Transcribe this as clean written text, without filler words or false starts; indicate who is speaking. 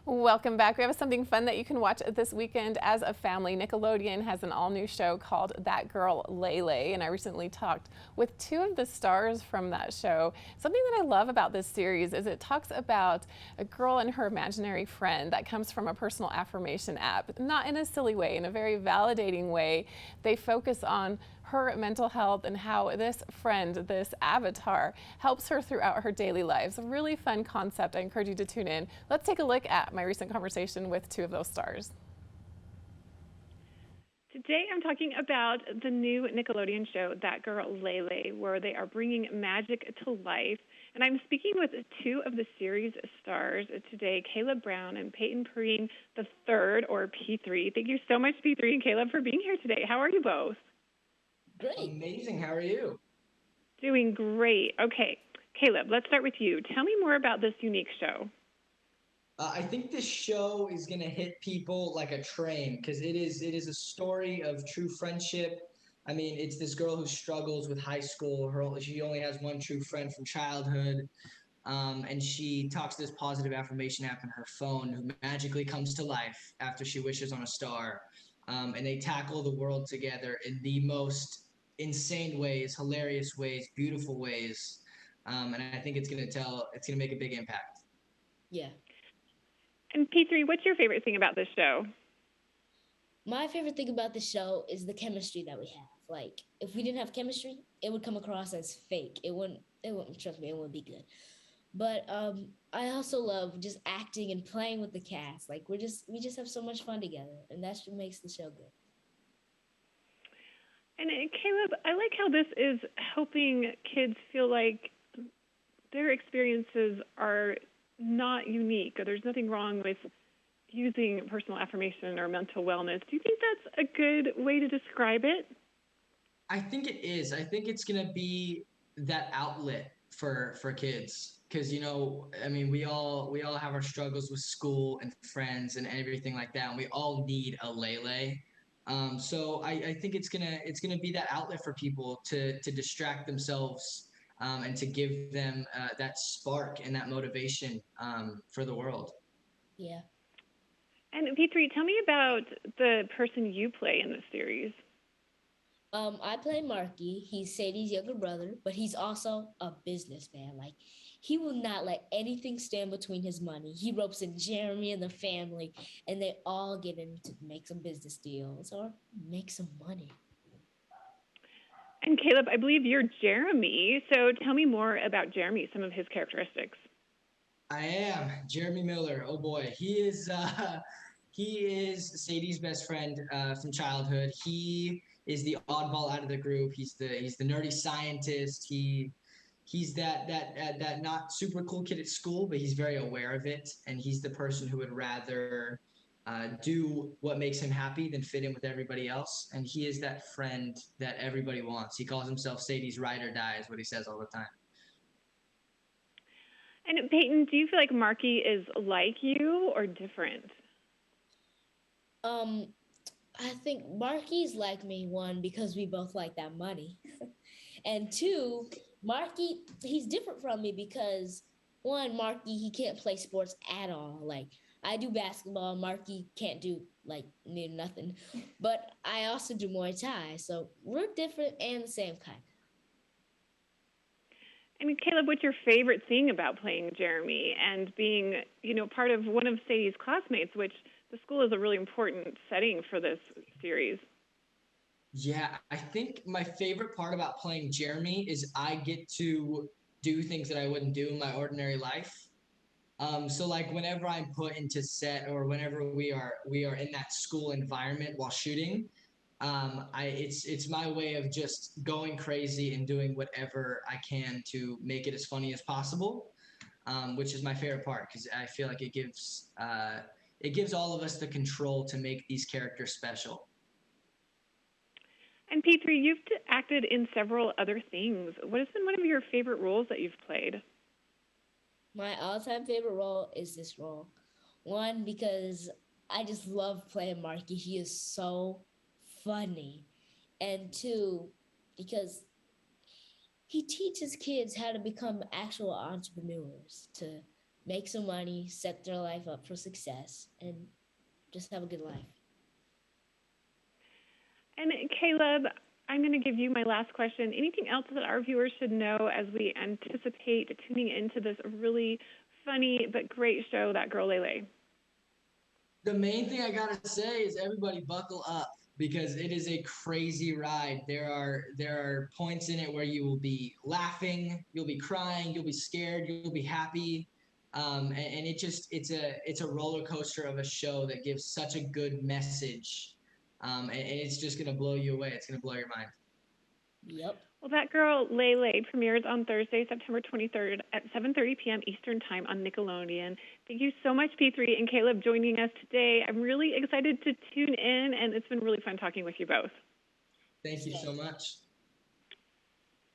Speaker 1: Welcome back. We have something fun that you can watch this weekend as a family. Nickelodeon has an all-new show called That Girl Lele, and I recently talked with two of the stars from that show. Something that I love about this series is it talks about a girl and her imaginary friend that comes from a personal affirmation app, not in a silly way, in a very validating way. They focus on her mental health and how this friend, this avatar, helps her throughout her daily lives. A really fun concept. I encourage you to tune in. Let's take a look at my recent conversation with two of those stars.
Speaker 2: Today I'm talking about the new Nickelodeon show, That Girl Lele, where they are bringing magic to life. And I'm speaking with two of the series stars today, Caleb Brown and Peyton Perrine the third, or P3. Thank you so much, P3 and Caleb, for being here today. How are you both?
Speaker 3: Great.
Speaker 4: Amazing. How are you?
Speaker 2: Doing great. Okay, Caleb, let's start with you. Tell me more about this unique show.
Speaker 4: I think this show is gonna hit people like a train because it is a story of true friendship. I mean, it's this girl who struggles with high school. She only has one true friend from childhood, and she talks to this positive affirmation app in her phone who magically comes to life after she wishes on a star. And they tackle the world together in the most insane ways, hilarious ways, beautiful ways. And I think it's gonna make a big impact.
Speaker 3: Yeah.
Speaker 2: And P3, what's your favorite thing about this show?
Speaker 3: My favorite thing about the show is the chemistry that we have. Like, if we didn't have chemistry, it would come across as fake. It wouldn't trust me, it wouldn't be good. But I also love just acting and playing with the cast. Like we just have so much fun together, and that's what makes the show good.
Speaker 2: And Caleb, I like how this is helping kids feel like their experiences are not unique, or there's nothing wrong with using personal affirmation or mental wellness. Do you think that's a good way to describe it?
Speaker 4: I think it is. I think it's gonna be that outlet for kids because I mean, we all have our struggles with school and friends and everything like that, and we all need a Lele. So I think it's gonna be that outlet for people to distract themselves and to give them that spark and that motivation for the world.
Speaker 3: Yeah.
Speaker 2: And P3, tell me about the person you play in this series.
Speaker 3: I play Marky. He's Sadie's younger brother, but he's also a businessman. Like, he will not let anything stand between his money. He ropes in Jeremy and the family, and they all get in to make some business deals or make some money.
Speaker 2: And Caleb, I believe you're Jeremy. So tell me more about Jeremy, some of his characteristics.
Speaker 4: I am Jeremy Miller. Oh boy, he is Sadie's best friend from childhood. He is the oddball out of the group. He's the nerdy scientist. He's that not super cool kid at school, but he's very aware of it, and he's the person who would rather do what makes him happy than fit in with everybody else. And he is that friend that everybody wants. He calls himself Sadie's ride or die, is what he says all the time.
Speaker 2: And Peyton, do you feel like Marky is like you or different?
Speaker 3: Um, I think Marky's like me, one, because we both like that money. And two, Marky, he's different from me because one, Marky, he can't play sports at all. Like, I do basketball, Marky can't do like near nothing. But I also do Muay Thai. So we're different and the same kind.
Speaker 2: And Caleb, what's your favorite thing about playing Jeremy and being, part of one of Sadie's classmates, which the school is a really important setting for this series?
Speaker 4: Yeah, I think my favorite part about playing Jeremy is I get to do things that I wouldn't do in my ordinary life. So like whenever I'm put into set or whenever we are in that school environment while shooting, it's my way of just going crazy and doing whatever I can to make it as funny as possible, which is my favorite part because I feel like it gives all of us the control to make these characters special.
Speaker 2: And P3, you've acted in several other things. What has been one of your favorite roles that you've played?
Speaker 3: My all-time favorite role is this role. One, because I just love playing Marky. He is so funny. And two, because he teaches kids how to become actual entrepreneurs, to make some money, set their life up for success, and just have a good life.
Speaker 2: And Caleb, I'm going to give you my last question. Anything else that our viewers should know as we anticipate tuning into this really funny but great show, That Girl Lele?
Speaker 4: The main thing I gotta say is everybody buckle up because it is a crazy ride. There are points in it where you will be laughing, you'll be crying, you'll be scared, you'll be happy. And it's a roller coaster of a show that gives such a good message. And it's just gonna blow you away. It's gonna blow your mind.
Speaker 3: Yep.
Speaker 2: Well, That Girl Lele premieres on Thursday, September 23rd at 7:30 p.m. Eastern Time on Nickelodeon. Thank you so much, P3 and Caleb, joining us today. I'm really excited to tune in, and it's been really fun talking with you both.
Speaker 4: Thank you so much.